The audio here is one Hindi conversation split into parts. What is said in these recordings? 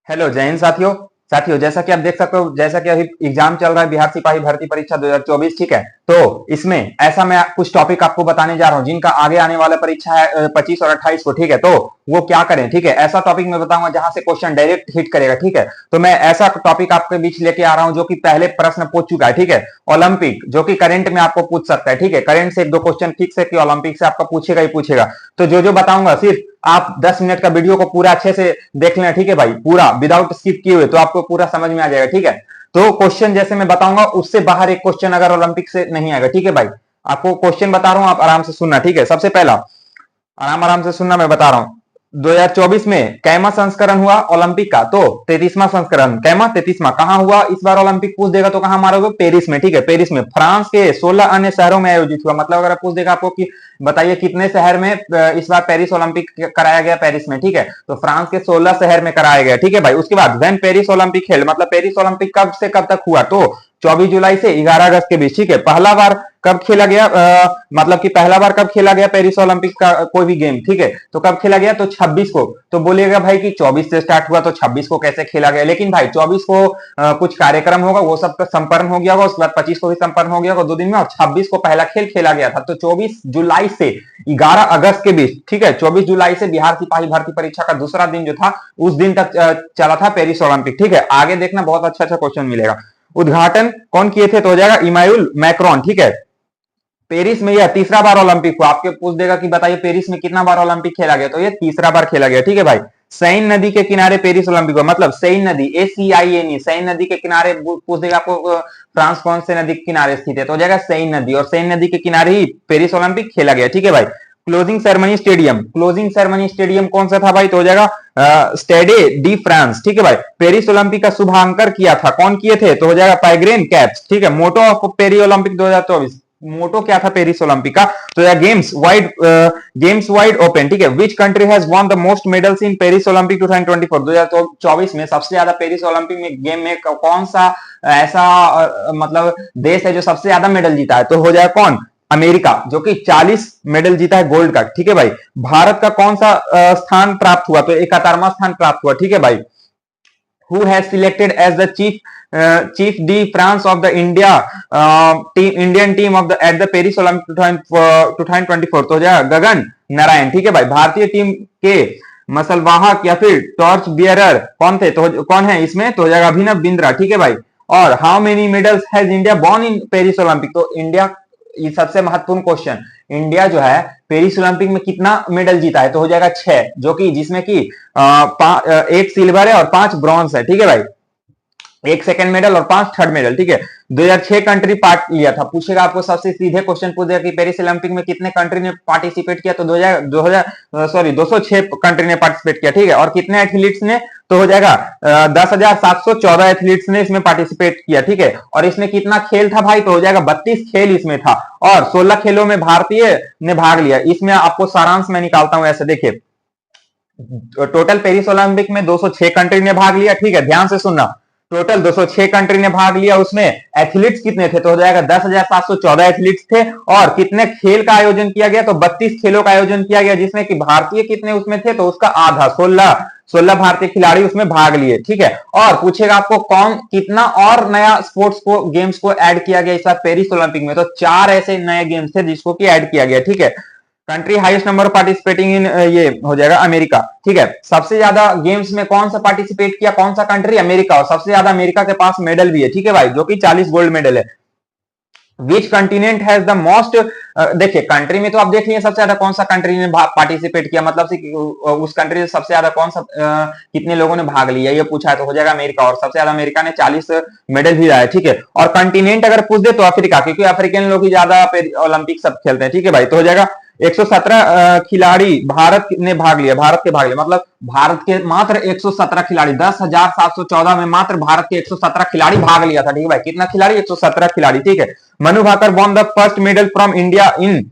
हेलो जय हिंद साथियों। जैसा कि आप देख सकते हो, जैसा कि अभी एग्जाम चल रहा है बिहार सिपाही भर्ती परीक्षा 2024, ठीक है। तो इसमें ऐसा मैं कुछ टॉपिक आपको बताने जा रहा हूं जिनका आगे आने वाला परीक्षा है 25 और 28 को, ठीक है। तो वो क्या करें, ठीक है। ऐसा टॉपिक मैं बताऊंगा जहां से क्वेश्चन डायरेक्ट हिट करेगा, ठीक है। तो मैं ऐसा टॉपिक आपके बीच लेके आ रहा हूं जो कि पहले प्रश्न पूछ चुका है, ठीक है। ओलंपिक, जो कि करंट में आपको पूछ सकता है, ठीक है। करंट से एक दो क्वेश्चन फिक्स है कि ओलंपिक से आपका पूछेगा ही पूछेगा। तो जो जो बताऊंगा सिर्फ आप 10 मिनट का वीडियो को पूरा अच्छे से देख लेना, ठीक है भाई, पूरा विदाउट स्किप किए हुए, तो आपको पूरा समझ में आ जाएगा, ठीक है। तो क्वेश्चन जैसे मैं बताऊंगा उससे बाहर एक क्वेश्चन अगर ओलंपिक से नहीं आएगा, ठीक है भाई। आपको क्वेश्चन बता रहा हूं, आप आराम से सुनना, ठीक है। सबसे पहला आराम आराम से सुनना, मैं बता रहा हूं। 2024 में कैमा संस्करण हुआ ओलंपिक का? तो 33वां संस्करण, कैमा 33वां। कहां हुआ इस बार ओलंपिक? पूछ देगा तो कहां मारोगे? पेरिस में, ठीक है। पेरिस में, फ्रांस के 16 अन्य शहरों में आयोजित हुआ। मतलब अगर पूछ देगा आपको कि बताइए कितने शहर में इस बार पेरिस ओलंपिक कराया गया, पेरिस में, ठीक है। तो फ्रांस के 16 शहर में कराया गया, ठीक है भाई। उसके बाद व्हेन पेरिस ओलंपिक हेल्ड, मतलब पेरिस ओलंपिक कब से कब तक हुआ? तो 24 जुलाई से 11 अगस्त के बीच, ठीक है। पहला बार कब खेला गया, मतलब कि पहला बार कब खेला गया पेरिस ओलंपिक का कोई भी गेम, ठीक है। तो कब खेला गया? तो 26 को। तो बोलिएगा भाई कि 24 से स्टार्ट हुआ तो 26 को कैसे खेला गया? लेकिन भाई 24 को कुछ कार्यक्रम होगा, वो सब संपन्न हो गया होगा। उसके बाद 25 को भी संपन्न हो गया होगा 2 दिन में, और 26 को पहला खेल खेला गया था। तो 24 जुलाई से 11 अगस्त के बीच, ठीक है। 24 जुलाई से बिहार सिपाही भर्ती परीक्षा का दूसरा दिन जो था, उस दिन तक चला था पेरिस ओलंपिक, ठीक है। आगे देखना, बहुत अच्छा अच्छा क्वेश्चन मिलेगा। उद्घाटन कौन किए थे? तो हो जाएगा इमानुएल मैक्रोन, ठीक है। पेरिस में यह तीसरा बार ओलंपिक हुआ। आपके पूछ देगा कि बताइए पेरिस में कितना बार ओलंपिक खेला गया? तो ये तीसरा बार खेला गया, ठीक है भाई। सेन नदी के किनारे पेरिस ओलंपिक हुआ। मतलब सेन नदी, ACIN, सेन नदी के किनारे पूछ देगा आपको फ्रांस कौन से नदी के किनारे स्थित है? तो हो जाएगा सेन नदी, और सेन नदी के किनारे ही पेरिस ओलंपिक खेला गया, ठीक है भाई। Closing ceremony stadium, closing ceremony stadium कौन सा था भाई? तो हो जाएगा स्टेडे डी फ्रांस, ठीक है भाई। पेरिस ओलंपिक का शुभांकर किया था, कौन किए थे? तो हो जाएगा पैग्रेन कैप्स, ठीक है। मोटो ऑफ पेरिस ओलंपिक 2024, मोटो क्या था पेरिस ओलंपिक का? तो या गेम्स वाइड ओपन, ठीक है। Which country has won the most medals in Paris Olympic 2024, 2024 में सबसे ज्यादा पेरिस ओलंपिक में गेम में कौन सा ऐसा मतलब देश है जो सबसे ज्यादा मेडल जीता है? तो हो जाए कौन? अमेरिका, जो कि 40 मेडल जीता है गोल्ड का, ठीक है भाई। भारत का कौन सा स्थान प्राप्त हुआ? तो 71वां स्थान प्राप्त हुआ, ठीक है भाई। who has selected as the chief de France of the Indian team of the at the Paris Olympic 2024? तो हो जाएगा गगन नारायण, ठीक है भाई। भारतीय टीम के मसलवाहक या फिर टॉर्च बियरर कौन थे? तो कौन है इसमें? तो हो जाएगा अभिनव बिंद्रा, ठीक है भाई। और how many medals has India won in Paris Olympic? तो इंडिया, ये सबसे महत्वपूर्ण क्वेश्चन, इंडिया जो है पेरिस ओलंपिक में कितना मेडल जीता है? तो हो जाएगा 6, जो कि जिसमें कि 1 सिल्वर है और 5 ब्रॉन्ज है, ठीक है भाई। 1 सेकंड मेडल और 5 थर्ड मेडल, ठीक है। 2006 कंट्री पार्ट लिया था। पूछेगा आपको, सबसे सीधे क्वेश्चन पूछेगा कि पेरिस ओलंपिक में कितने कंट्री ने पार्टिसिपेट किया? तो 206 कंट्री ने पार्टिसिपेट किया, ठीक है। और कितने एथलीट्स ने? तो हो जाएगा 10,714 एथलीट्स ने इसमें पार्टिसिपेट किया, ठीक है। और इसमें कितना खेल था भाई? तो हो जाएगा 32 खेल इसमें था, और 16 खेलों में भारतीय ने भाग लिया। इसमें आपको सारांश में निकालता हूं, ऐसे देखिए। टोटल पेरिस ओलंपिक में 206 कंट्री ने भाग लिया, ठीक है। ध्यान से सुनना, टोटल 206 कंट्री ने भाग लिया। उसमें एथलीट्स कितने थे? तो हो जाएगा 10,714 एथलीट्स थे। और कितने खेल का आयोजन किया गया? तो 32 खेलों का आयोजन किया गया, जिसमें कि भारतीय कितने उसमें थे? तो उसका आधा, 16 भारतीय खिलाड़ी उसमें भाग लिए, ठीक है। और पूछेगा आपको कौन कितना और नया स्पोर्ट्स को, गेम्स को ऐड किया गया इस बार पेरिस ओलंपिक में? तो 4 ऐसे नए गेम्स थे जिसको कि ऐड किया गया, ठीक है। Country highest number participating in, ये हो जाएगा अमेरिका, ठीक है। सबसे ज्यादा गेम्स में कौन सा पार्टिसिपेट किया, कौन सा कंट्री? अमेरिका। और सबसे ज्यादा अमेरिका के पास मेडल भी है, ठीक है भाई, जो कि 40 गोल्ड मेडल है। विच कंटिनेंट हैज द मोस्ट, देखिए कंट्री में तो आप देख लिए सबसे ज्यादा कौन सा कंट्री ने पार्टिसिपेट किया, मतलब उस कंट्री से सबसे ज्यादा कौन सा कितने लोगों ने भाग लिया, ये पूछा है। तो हो जाएगा अमेरिका, और सबसे ज्यादा अमेरिका ने 40 मेडल भी लाया, ठीक है। और कंटिनेंट अगर पूछ दे तो अफ्रीका, क्योंकि अफ्रीकन लोग ही ज्यादा ओलंपिक सब खेलते हैं, ठीक है भाई। तो हो जाएगा 117 खिलाड़ी भारत ने भाग लिया, भारत के भाग लिया, मतलब भारत के मात्र 117 खिलाड़ी, 10,714 में मात्र भारत के 117 खिलाड़ी भाग लिया था, ठीक है भाई। कितना खिलाड़ी? 117 खिलाड़ी, ठीक है। Manu Bhaker won the first medal from India in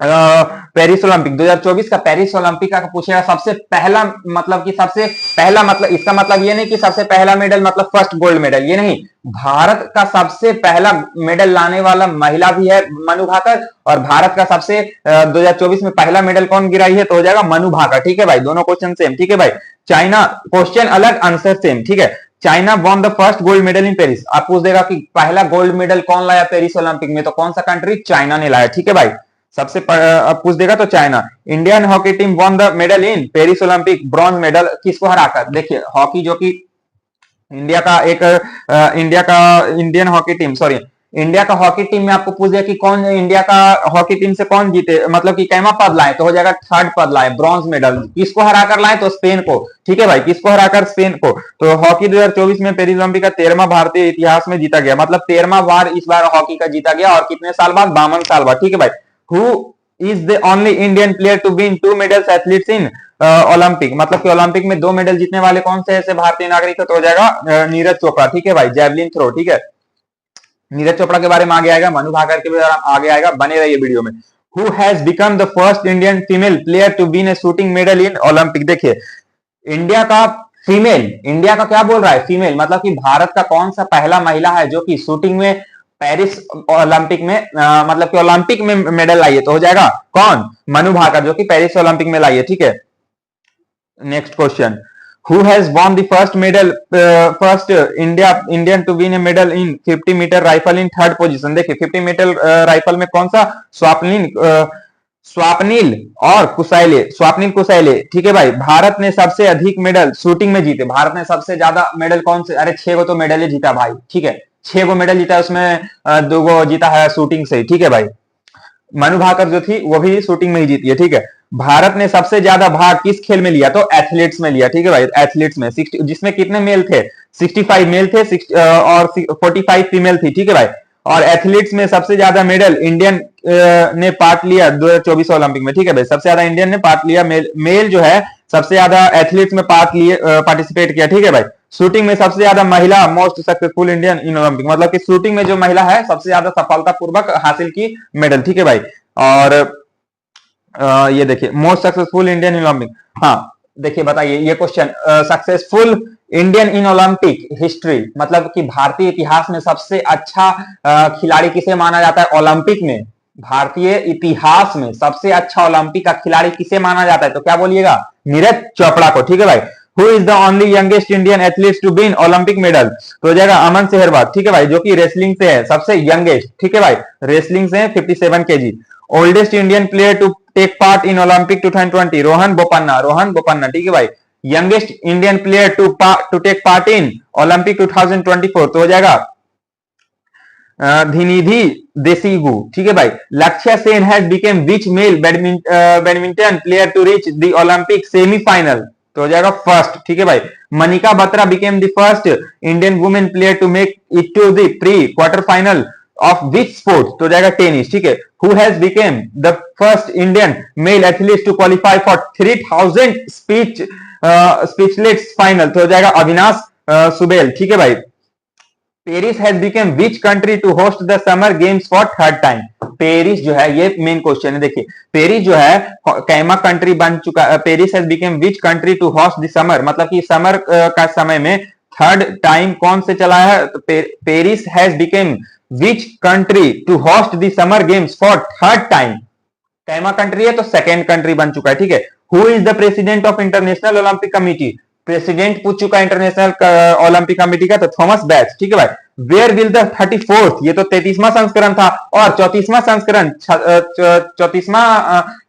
Paris Olympic 2024 का पेरिस ओलंपिक का पूछेगा सबसे पहला मतलब कि सबसे पहला मतलब इसका मतलब ये नहीं कि सबसे पहला मेडल मतलब फर्स्ट गोल्ड मेडल, ये नहीं, भारत का सबसे पहला मेडल लाने वाला महिला भी है मनु भाकर, और भारत का सबसे 2024 में पहला मेडल कौन गिराई है तो हो जाएगा मनु भाकर। ठीक है भाई, दोनों क्वेश्चन सेम। ठीक है भाई, चाइना, क्वेश्चन अलग आंसर सेम। ठीक है, China von the first gold medal in Paris. आप पूछ देगा कि पहला गोल्ड मेडल कौन लाया पेरिस ओलंपिक में, तो कौन सा कंट्री, चाइना ने लाया। ठीक है भाई, सबसे पूछ देगा तो China. Indian hockey team won the medal in Paris Olympic, bronze medal किसको हराकर। देखिए हॉकी जो कि इंडिया का एक इंडिया का Indian hockey team, sorry India का हॉकी टीम में आपको पूछ दिया कि कौन इंडिया का हॉकी टीम से कौन जीते, मतलब कि कैमा पद लाए, तो हो जाएगा थर्ड पद लाए, ब्रॉन्ज मेडल। किसको हराकर लाए तो स्पेन को। ठीक है भाई, किसको हराकर, स्पेन को। तो हॉकी 2024 में पेरिस ओलंपिक का 13वां भारतीय इतिहास में जीता गया, मतलब 13वां बार इस बार हॉकी का जीता गया, और कितने साल बाद, 52 साल बाद। ठीक है भाई, who is the only Indian player to win 2 medals athletes in Olympic, मतलब कि ओलंपिक में 2 मेडल जीतने वाले कौन से ऐसे भारतीय नागरिक है तो हो जाएगा नीरज चोपड़ा। ठीक है भाई, जैवलिन थ्रो। ठीक है, नीरज चोपड़ा के बारे में आगे आएगा, मनु भाकर के बारे में आगे आएगा, बने रहिए वीडियो में। Who has become the first Indian female player to win a shooting medal in Olympic. देखिए इंडिया का फीमेल, इंडिया का क्या बोल रहा है, फीमेल, मतलब कि भारत का कौन सा पहला महिला है जो कि शूटिंग में पेरिस ओलंपिक में मतलब कि ओलंपिक में मेडल लाई है, तो हो जाएगा कौन, मनु भाकर, जो कि पेरिस ओलंपिक में लाई है। ठीक है, next question, who has won the first medal first Indian to win a medal in 50 metre rifle in third position. देखिए 50 मीटर राइफल में कौन सा, स्वप्निल और कुसैले, स्वप्निल कुसैले। ठीक है भाई, भारत ने सबसे अधिक मेडल शूटिंग में जीते, भारत ने सबसे ज्यादा मेडल कौन से, अरे 6 गो तो मेडल जीता भाई। ठीक है, 6 गो मेडल जीता, उसमें 2 गो जीता है शूटिंग से। ठीक है भाई, मनु भाकर जो थी वो भी शूटिंग में ही जीती है। ठीक है, भारत ने सबसे ज्यादा भाग किस खेल में लिया, तो एथलीट्स में लिया। ठीक है भाई, एथलीट्स में 60, जिसमें कितने मेल थे, 65 मेल थे, और 45 फीमेल थी। ठीक है भाई, और एथलीट्स में सबसे ज्यादा मेडल इंडियन ने पार्ट लिया 2024 ओलंपिक में। ठीक है भाई, सबसे ज्यादा इंडियन ने पार्ट लिया, मेल जो है सबसे ज्यादा एथलीट्स में पार्टिसिपेट किया। ठीक है भाई, शूटिंग में सबसे ज्यादा महिला most successful Indian in Olympic, मतलब कि शूटिंग में जो महिला है सबसे ज्यादा सफलतापूर्वक हासिल की मेडल। ठीक है भाई, और ये देखिए most successful Indian in Olympic. हाँ देखिए बताइए ये question, successful Indian in Olympic history, मतलब कि भारतीय इतिहास में सबसे अच्छा खिलाड़ी किसे माना जाता है ओलंपिक में, भारतीय इतिहास में सबसे अच्छा ओलंपिक का खिलाड़ी किसे माना जाता है, तो क्या बोलिएगा, नीरज चोपड़ा को। ठीक है भाई, who is the only youngest Indian athlete to win Olympic medal, तो हो जाएगा अमन सेहरवाग। ठीक है भाई, जो कि रेसलिंग से है सबसे यंगेस्ट। ठीक है भाई, रेसलिंग से 57 KG. Oldest Indian player to take part in Olympic 2020, Rohan Bopanna, Rohan Bopanna. ठीक है भाई, youngest Indian player to take part in Olympic 2024, तो हो जाएगा धिनिधि देसिगु। ठीक है भाई, Lakshya Sen has became which male badminton player to reach the Olympic semifinal, तो हो जाएगा फर्स्ट। ठीक है भाई, Manika Batra became the first Indian women player to make it to the pre quarter final of which sport, तो हो जाएगा टेनिस। ठीक है, who has became the first Indian male athlete to qualify for 3000 steeplechase final, तो हो जाएगा अविनाश सुबेल। ठीक है भाई, Paris has become which country to host the summer games for third time, Paris जो है ये मेन क्वेश्चन है। देखिए पेरिस जो है कैमा कंट्री बन चुका है, Paris has become which country to host the summer, मतलब कि समर का समय में थर्ड टाइम कौन से चला है, तो Paris has become which country to host the summer games for third time, कैमा कंट्री है तो सेकेंड कंट्री बन चुका है। ठीक है, who is the president of International Olympic Committee, president पूछ चुका है इंटरनेशनल ओलंपिक कमिटी का, तो थॉमस बैच। ठीक है भाई, वेयर विल द 34th, ये तो 33वां संस्करण था, और 34वां संस्करण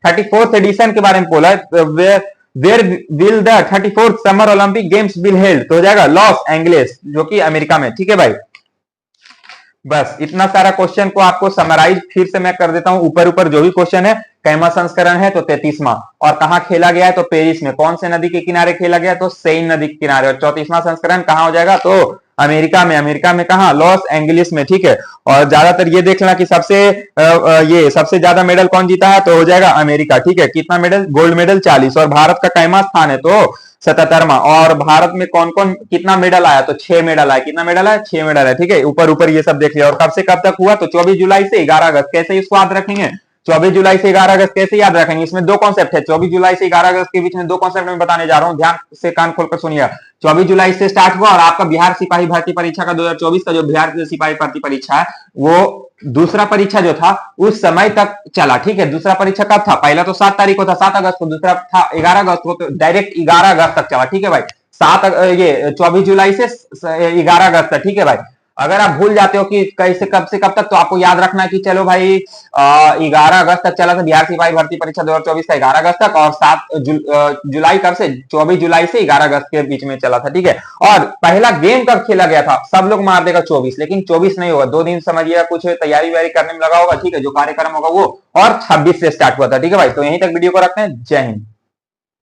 34th एडिशन के बारे में बोला है, where will the 34th summer Olympic games will held, तो हो जाएगा लॉस एंजलिस, जो कि अमेरिका में। ठीक है भाई, बस इतना सारा क्वेश्चन को आपको समराइज फिर से मैं कर देता हूं, ऊपर ऊपर जो भी क्वेश्चन है, कैमा संस्करण है तो 33वां, और कहां खेला गया है तो पेरिस में, कौन से नदी के किनारे खेला गया तो सेन नदी के किनारे, और 34वां संस्करण कहां हो जाएगा तो अमेरिका में, अमेरिका में कहां, लॉस एंजलिस में। ठीक है, और ज्यादातर ये देखना कि ये सबसे ज्यादा मेडल कौन जीता है, तो हो जाएगा अमेरिका। ठीक है, कितना मेडल, गोल्ड मेडल 40, और भारत का कैमा स्थान है तो 77वां, और भारत में कौन कौन कितना मेडल आया तो 6 मेडल आया, कितना मेडल आया, 6 मेडल है। ठीक है, ऊपर ऊपर ये सब देख लिया, और कब से कब तक हुआ तो 24 जुलाई से 11 अगस्त, कैसे इसको याद रखेंगे, 24 जुलाई से 11 अगस्त कैसे याद रखेंगे? इसमें दो कॉन्सेप्ट है, 24 जुलाई से 11 अगस्त के बीच में दो कॉन्सेप्ट मैं बताने जा रहा हूं, ध्यान से कान खोलकर सुनिए। 24 जुलाई से स्टार्ट हुआ और आपका बिहार सिपाही भर्ती परीक्षा का 2024 का जो बिहार सिपाही भर्ती परीक्षा है वो दूसरा परीक्षा जो था उस समय तक चला, ठीक है। दूसरा परीक्षा कब था? पहला तो 7 तारीख को था, 7 अगस्त को, दूसरा था 11 अगस्त को, तो डायरेक्ट 11 अगस्त तक चला, ठीक है भाई। ये 24 जुलाई से 11 अगस्त तक, ठीक है भाई। अगर आप भूल जाते हो कि कैसे कब से कब तक, तो आपको याद रखना है कि चलो भाई 11 अगस्त तक चला था बिहार सिपाही भर्ती परीक्षा 2024 का, 11 अगस्त तक, और 7 जुलाई कब से? 24 जुलाई से 11 अगस्त के बीच में चला था, ठीक है। और पहला गेम कब खेला गया था? सब लोग मार देगा 24, लेकिन 24 नहीं होगा, 2 दिन समझिएगा, कुछ तैयारी वैयारी करने में लगा होगा, ठीक है। जो कार्यक्रम होगा वो, और 26 से स्टार्ट हुआ था, ठीक है भाई। तो यहीं तक वीडियो को रखते हैं। जय हिंद।